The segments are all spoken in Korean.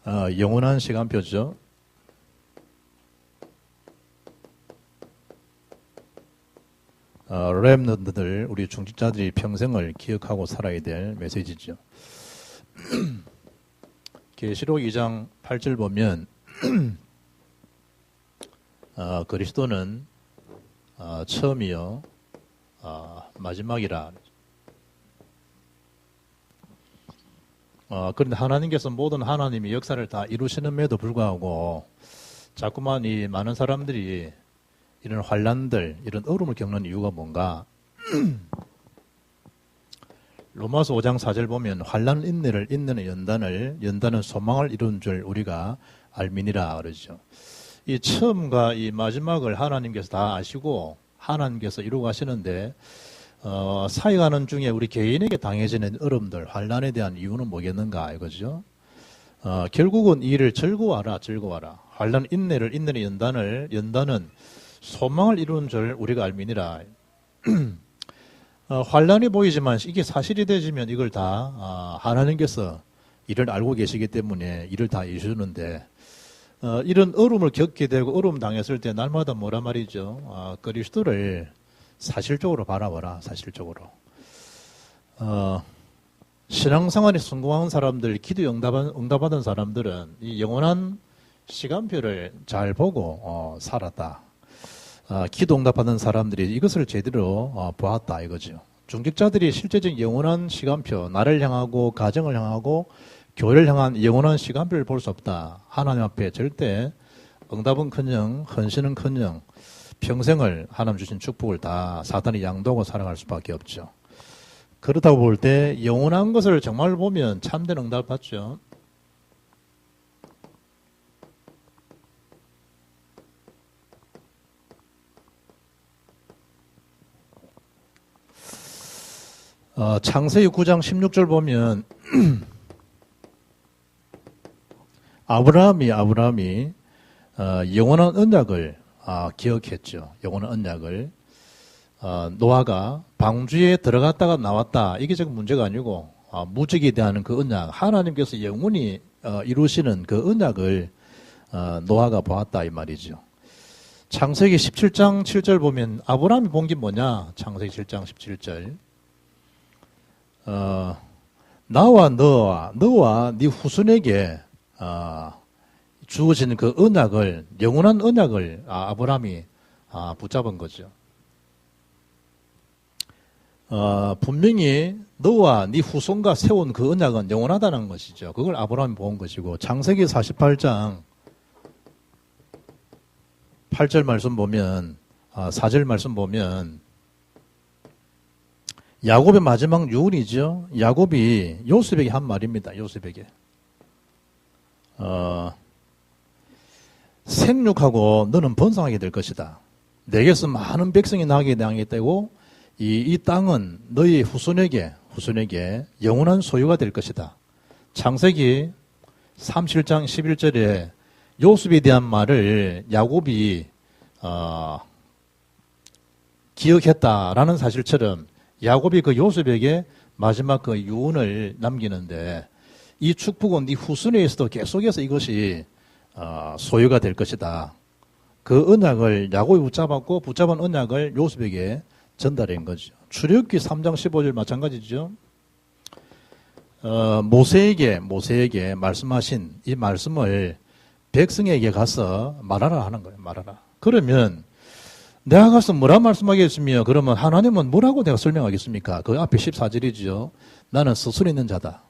영원한 시간표죠. 렘넌트들, 우리 중직자들이 평생을 기억하고 살아야 될 메시지죠. 계시록 2장 8절 보면 그리스도는 처음이요 마지막이라. 그런데 하나님께서 모든 하나님의 역사를 다 이루시는에도 불구하고 자꾸만 이 많은 사람들이 이런 환난들, 이런 어려움을 겪는 이유가 뭔가? 로마서 5장 4절 보면 환난 인내를 인내는 연단은 소망을 이룬 줄 우리가 알미니라 그러죠. 이 처음과 이 마지막을 하나님께서 다 아시고 하나님께서 이루고 가시는데 사역하는 중에 우리 개인에게 당해지는 어려움들, 환난에 대한 이유는 뭐겠는가 이거죠. 결국은 이 일을 즐거워하라. 환난 인내를 연단은 소망을 이루는 줄 우리가 알미니라. 환난이 보이지만 이게 사실이 되지면 이걸 다 하나님께서 이를 알고 계시기 때문에 이를 다 이루시는데 이런 어려움을 겪게 되고 어려움 당했을 때 날마다 뭐라 말이죠. 그리스도를 사실적으로 바라봐라. 사실적으로. 신앙생활에 성공한 사람들, 기도 응답받은 사람들은 이 영원한 시간표를 잘 보고 살았다. 기도 응답받은 사람들이 이것을 제대로 보았다 이거죠. 중직자들이 실제적인 영원한 시간표, 나를 향하고 가정을 향하고 교회를 향한 영원한 시간표를 볼 수 없다. 하나님 앞에 절대 응답은커녕 헌신은커녕 평생을 하나님 주신 축복을 다 사탄이 양도하고 살아갈 수밖에 없죠. 그렇다고 볼 때 영원한 것을 정말 보면 참된 응답을 받죠. 창세기 9장 16절 보면 아브라함이 영원한 언약을 기억했죠. 영원한 언약을. 노아가 방주에 들어갔다가 나왔다. 이게 지금 문제가 아니고 무적에 대한 그 언약, 하나님께서 영원히 이루시는 그 언약을 노아가 보았다 이 말이죠. 창세기 17장 7절 보면 아브라함이 본 게 뭐냐? 창세기 7장 17절. 나와 너와 네 후손에게 주어진 그 언약을, 영원한 언약을 아브라함이 붙잡은 거죠. 분명히 너와 네 후손과 세운 그 언약은 영원하다는 것이죠. 그걸 아브라함이 본 것이고, 창세기 48장 8절 말씀 보면, 4절 말씀 보면 야곱의 마지막 유언이죠. 야곱이 요셉에게 한 말입니다. 요셉에게. 생육하고 너는 번성하게 될 것이다. 내게서 많은 백성이 나게 되고 이 땅은 너희 후손에게 영원한 소유가 될 것이다. 창세기 37장 11절에 요셉에 대한 말을 야곱이 기억했다라는 사실처럼 야곱이 그 요셉에게 마지막 그 유언을 남기는데 이 축복은 네 후손에서도 계속해서 이것이 소유가 될 것이다. 그 언약을 야곱이 붙잡은 언약을 요셉에게 전달한 거죠. 출애굽기 3장 15절 마찬가지죠. 모세에게 말씀하신 이 말씀을 백성에게 가서 말하라 하는 거예요. 말하라. 그러면 내가 가서 뭐라 말씀하겠으며 그러면 하나님은 뭐라고 내가 설명하겠습니까? 그 앞에 14절이죠. 나는 스스로 있는 자다.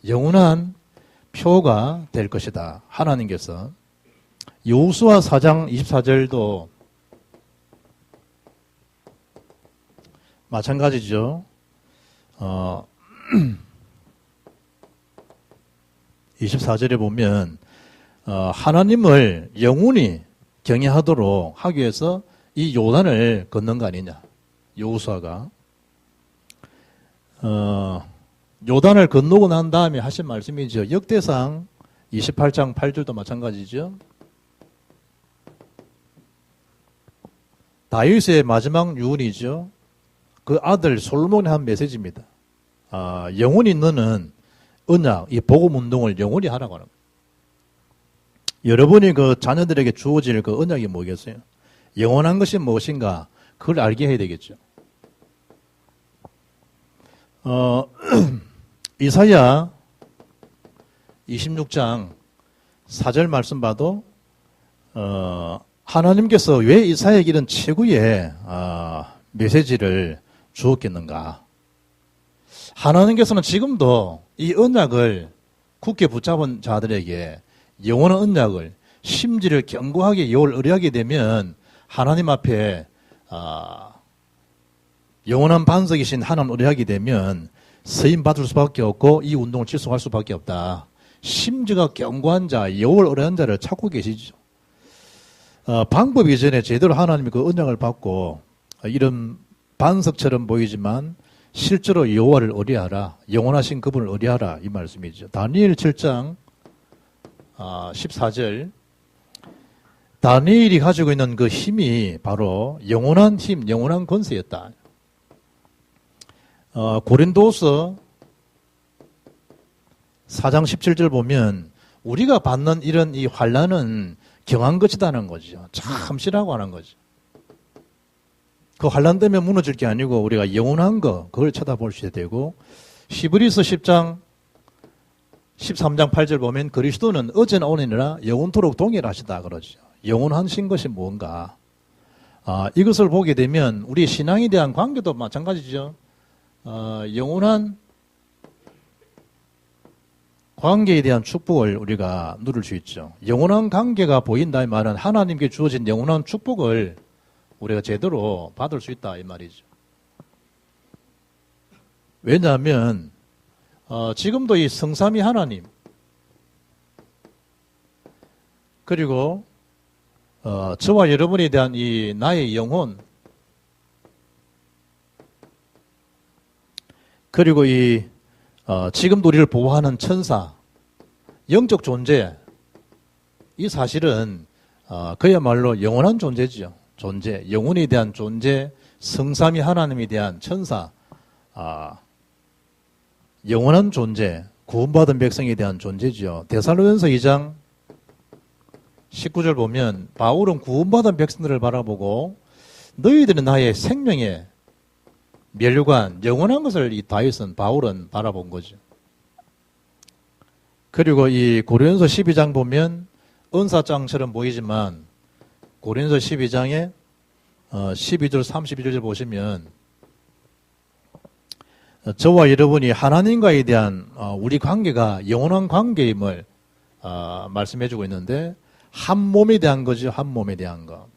영원한 표가 될 것이다. 하나님께서. 여호수아 4장 24절도 마찬가지죠. 24절에 보면 하나님을 영원히 경외하도록 하기 위해서 이 요단을 걷는 거 아니냐. 여호수아가 요단을 건너고 난 다음에 하신 말씀이죠. 역대상 28장 8절도 마찬가지죠. 다윗의 마지막 유언이죠. 그 아들 솔로몬이 한 메시지입니다. 영원히 너는 언약, 이 복음 운동을 영원히 하라고 하는 거예요. 여러분이 그 자녀들에게 주어질 그 언약이 뭐겠어요? 영원한 것이 무엇인가? 그걸 알게 해야 되겠죠. 이사야 26장 4절 말씀 봐도 하나님께서 왜 이사야에게 이런 최고의 메시지를 주었겠는가? 하나님께서는 지금도 이 언약을 굳게 붙잡은 자들에게 영원한 언약을 심지를 견고하게 요를 의뢰하게 되면 하나님 앞에 영원한 반석이신 하나님 의뢰하게 되면 쓰임 받을 수밖에 없고 이 운동을 지속할 수밖에 없다. 심지가 견고한 자, 여호와를 의뢰한 자를 찾고 계시죠. 방법 이전에 제대로 하나님의 그 언약을 받고 이런 반석처럼 보이지만 실제로 여호와를 의뢰하라, 영원하신 그분을 의뢰하라 이 말씀이죠. 다니엘 7장 14절 다니엘이 가지고 있는 그 힘이 바로 영원한 힘, 영원한 권세였다. 고린도서 4장 17절 보면 우리가 받는 이런 이 환난은 경한 것이다는 거죠. 참시라고 하는 거죠. 그 환난 때문에 무너질 게 아니고 우리가 영원한 거 그걸 쳐다보셔야 되고 히브리서 10장 13장 8절 보면 그리스도는 어제나 오늘이나 영원토록 동일하시다 그러죠. 영원하신 것이 뭔가 이것을 보게 되면 우리 신앙에 대한 관계도 마찬가지죠. 영원한 관계에 대한 축복을 우리가 누릴 수 있죠. 영원한 관계가 보인다 이 말은 하나님께 주어진 영원한 축복을 우리가 제대로 받을 수 있다 이 말이죠. 왜냐하면 지금도 이 성삼위 하나님 그리고 저와 여러분에 대한 이 나의 영혼 그리고 이 지금도 우리를 보호하는 천사 영적 존재 이 사실은 그야말로 영원한 존재죠. 존재, 영혼에 대한 존재, 성삼위 하나님에 대한 천사, 영원한 존재, 구원받은 백성에 대한 존재죠. 데살로니가서 2장 19절 보면 바울은 구원받은 백성들을 바라보고 너희들은 나의 생명의 멸류관, 영원한 것을 이 다윗은 바울은 바라본 거죠. 그리고 이 고린도서 12장 보면 은사장처럼 보이지만 고린도서 12장에 12절 32절 보시면 저와 여러분이 하나님과에 대한 우리 관계가 영원한 관계임을 말씀해주고 있는데 한 몸에 대한 거죠. 한 몸에 대한 거.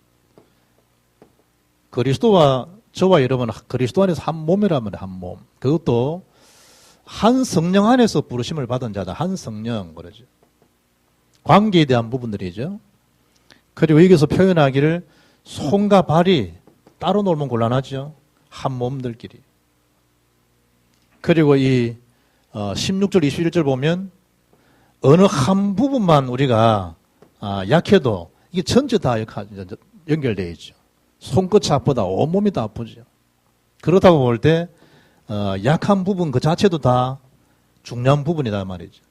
그리스도와 저와 여러분 그리스도 안에서 한 몸이라면 한 몸. 그것도 한 성령 안에서 부르심을 받은 자다. 한 성령 그러죠. 관계에 대한 부분들이죠. 그리고 여기서 표현하기를 손과 발이 따로 놀면 곤란하죠. 한 몸들끼리. 그리고 이 16절 21절 보면 어느 한 부분만 우리가 약해도 이게 전체 다 연결되어 있죠. 손끝이 아프다 온몸이 다 아프죠. 그렇다고 볼 때 약한 부분 그 자체도 다 중요한 부분이다 말이죠.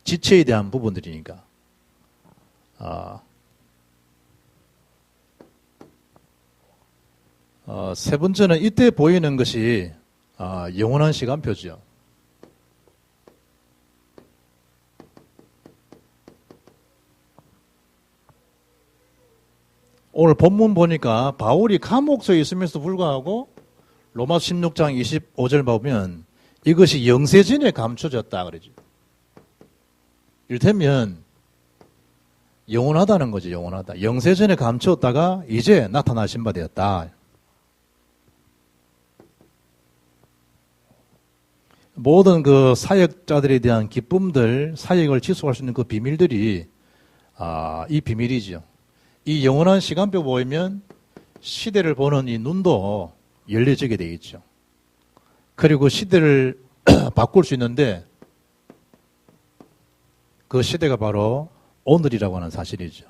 지체에 대한 부분들이니까. 세 번째는 이때 보이는 것이 영원한 시간표죠. 오늘 본문 보니까 바울이 감옥소에 있으면서도 불구하고 로마 16장 25절 보면 이것이 영세전에 감춰졌다 그러죠. 이를테면 영원하다는 거죠. 영원하다. 영세전에 감추었다가 이제 나타나신 바 되었다. 모든 그 사역자들에 대한 기쁨들, 사역을 지속할 수 있는 그 비밀들이 이 비밀이죠. 이 영원한 시간표 보이면 시대를 보는 이 눈도 열려지게 되어 있죠. 그리고 시대를 바꿀 수 있는데 그 시대가 바로 오늘이라고 하는 사실이죠.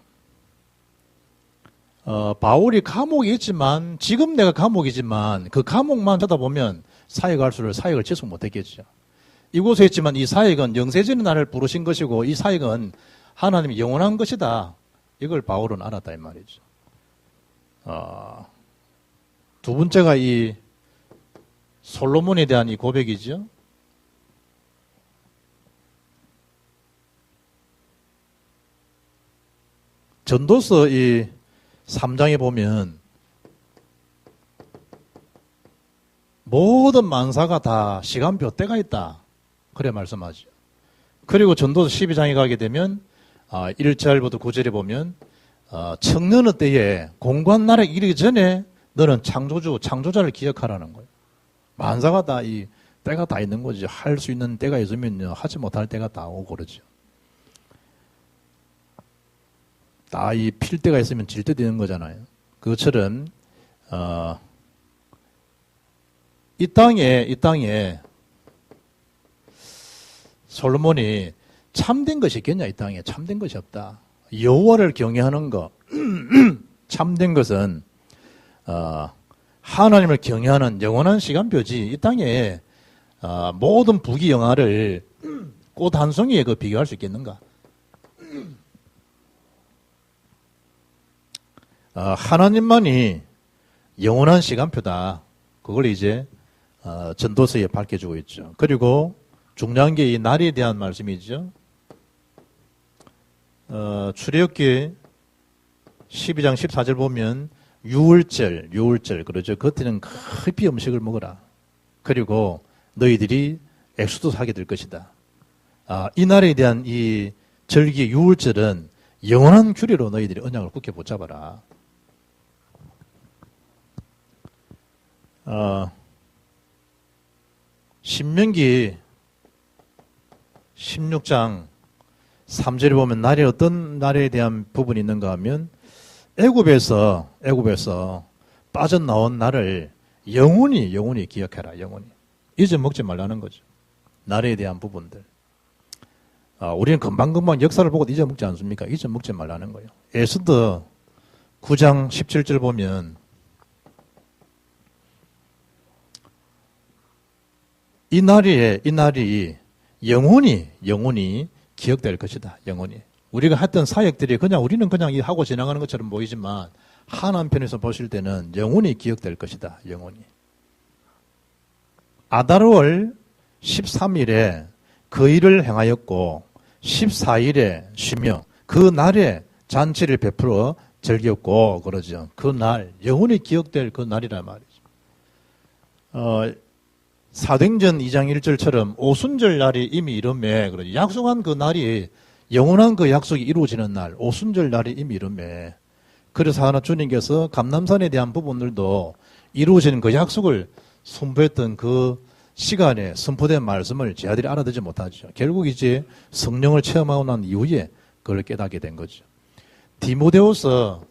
바울이 감옥에 있지만 지금 내가 감옥이지만 그 감옥만 쳐다보면 사역할 수를 사역을 지속 못했겠죠. 이곳에 있지만 이 사역은 영세전에 나를 부르신 것이고 이 사역은 하나님이 영원한 것이다. 이걸 바울은 알았다 이 말이죠. 두 번째가 이 솔로몬에 대한 이 고백이죠. 전도서 이 3장에 보면 모든 만사가 다 시간표 때가 있다. 그래 말씀하죠. 그리고 전도서 12장에 가게 되면 1절부터 9절에 보면 청년의 때에 공고한 날에 이르기 전에 너는 창조자를 기억하라는 거예요. 만사가 다 이 때가 다 있는 거지. 할 수 있는 때가 있으면 하지 못할 때가 다 오고 그러죠. 다 이 필 때가 있으면 질 때 되는 거잖아요. 그것처럼 이 땅에 솔로몬이 참된 것이 있겠냐? 이 땅에 참된 것이 없다. 여호와를 경외하는 것 참된 것은 하나님을 경외하는 영원한 시간표지. 이 땅에 모든 부귀영화를 꽃 한 송이에 비교할 수 있겠는가? 하나님만이 영원한 시간표다. 그걸 이제 전도서에 밝혀주고 있죠. 그리고 중요한 게 이 날에 대한 말씀이죠. 출애굽기 12장 14절 보면 유월절 그러죠. 그때는 깊이 음식을 먹어라. 그리고 너희들이 엑소도스 하게 될 것이다. 이 날에 대한 이 절기 유월절은 영원한 규례로 너희들이 언약을 굳게 붙잡아라. 신명기 16장 3절에 보면 날에 어떤 날에 대한 부분이 있는가 하면 애굽에서 빠져나온 날을 영원히 기억해라. 영원히 잊어먹지 말라는 거죠. 날에 대한 부분들. 우리는 금방금방 역사를 보고 잊어먹지 않습니까? 잊어먹지 말라는 거예요. 에스더 9장 17절 보면 이 날이 영원히 기억될 것이다. 영원히. 우리가 했던 사역들이 우리는 그냥 하고 지나가는 것처럼 보이지만 하나님 편에서 보실 때는 영원히 기억될 것이다. 영원히. 아달월 13일에 그 일을 행하였고 14일에 쉬며 그 날에 잔치를 베풀어 즐겼고 그러죠. 그 날, 영원히 기억될 그 날이란 말이죠. 사도행전 2장 1절처럼 오순절 날이 이미 이름에 그러죠. 약속한 그 날이 영원한 그 약속이 이루어지는 날, 오순절 날이 이미 이름에. 그래서 하나 주님께서 감람산에 대한 부분들도 이루어지는 그 약속을 선포했던 그 시간에 선포된 말씀을 제 아들이 알아듣지 못하죠. 결국 이제 성령을 체험하고 난 이후에 그걸 깨닫게 된 거죠. 디모데후서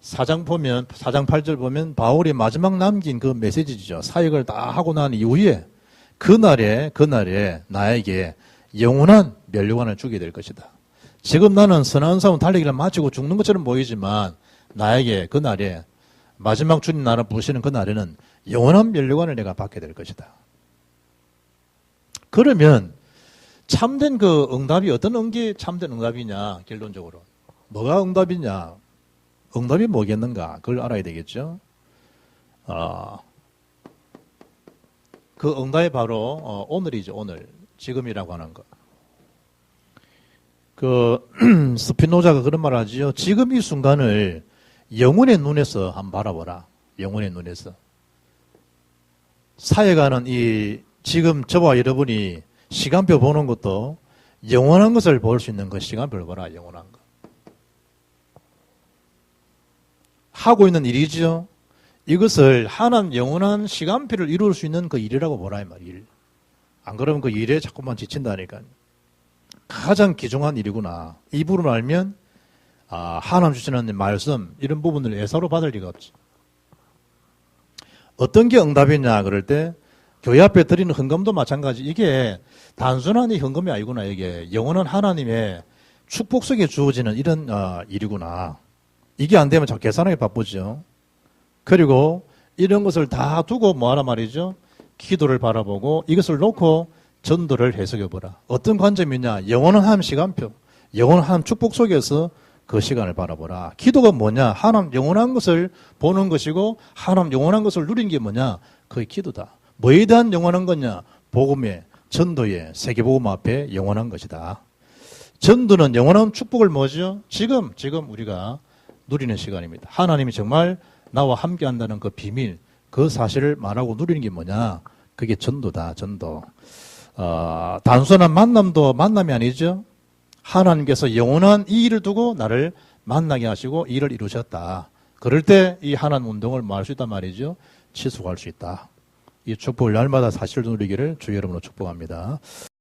4장 8절 보면 바울이 마지막 남긴 그 메시지죠. 사역을 다 하고 난 이후에 그날에 나에게 영원한 면류관을 주게 될 것이다. 지금 나는 선한 싸움 달리기를 마치고 죽는 것처럼 보이지만 나에게 그날에 마지막 주님 나를 부르시는 그날에는 영원한 면류관을 내가 받게 될 것이다. 그러면 참된 그 응답이 어떤 게 참된 응답이냐? 결론적으로 뭐가 응답이냐? 응답이 뭐겠는가? 그걸 알아야 되겠죠. 그 응답이 바로 오늘이죠. 오늘 지금이라고 하는 것. 스피노자가 그런 말을 하죠. 지금 이 순간을 영혼의 눈에서 한번 바라보라. 영혼의 눈에서. 사역하는 지금 저와 여러분이 시간표 보는 것도 영원한 것을 볼 수 있는 그 시간표를 보라. 영원한 것. 하고 있는 일이죠. 이것을 하나님 영원한 시간표를 이룰 수 있는 그 일이라고 보라. 이 말이에요. 안 그러면 그 일에 자꾸만 지친다니까요. 가장 귀중한 일이구나. 이 부분을 알면 하나님 주시는 말씀 이런 부분을 예사로 받을 리가 없지. 어떤 게 응답이냐 그럴 때 교회 앞에 드리는 헌금도 마찬가지. 이게 단순한 이 헌금이 아니구나. 이게 영원한 하나님의 축복 속에 주어지는 이런 일이구나. 이게 안 되면 자꾸 계산하기 바쁘죠. 그리고 이런 것을 다 두고 뭐하라 말이죠? 기도를 바라보고 이것을 놓고 전도를 해석해보라. 어떤 관점이냐? 영원한 시간표, 영원한 축복 속에서 그 시간을 바라보라. 기도가 뭐냐? 하나님 영원한 것을 보는 것이고 하나님 영원한 것을 누린 게 뭐냐? 그게 기도다. 뭐에 대한 영원한 거냐? 복음의, 전도의, 세계복음 앞에 영원한 것이다. 전도는 영원한 축복을 뭐죠? 지금 우리가 누리는 시간입니다. 하나님이 정말 나와 함께 한다는 그 비밀, 그 사실을 말하고 누리는 게 뭐냐? 그게 전도다, 전도. 단순한 만남도 만남이 아니죠? 하나님께서 영원한 이 일을 두고 나를 만나게 하시고 이 일을 이루셨다. 그럴 때 이 하나님 운동을 뭐 할 수 있단 말이죠? 지속할 수 있다. 이 축복을 날마다 사실을 누리기를 주 여러분으로 축복합니다.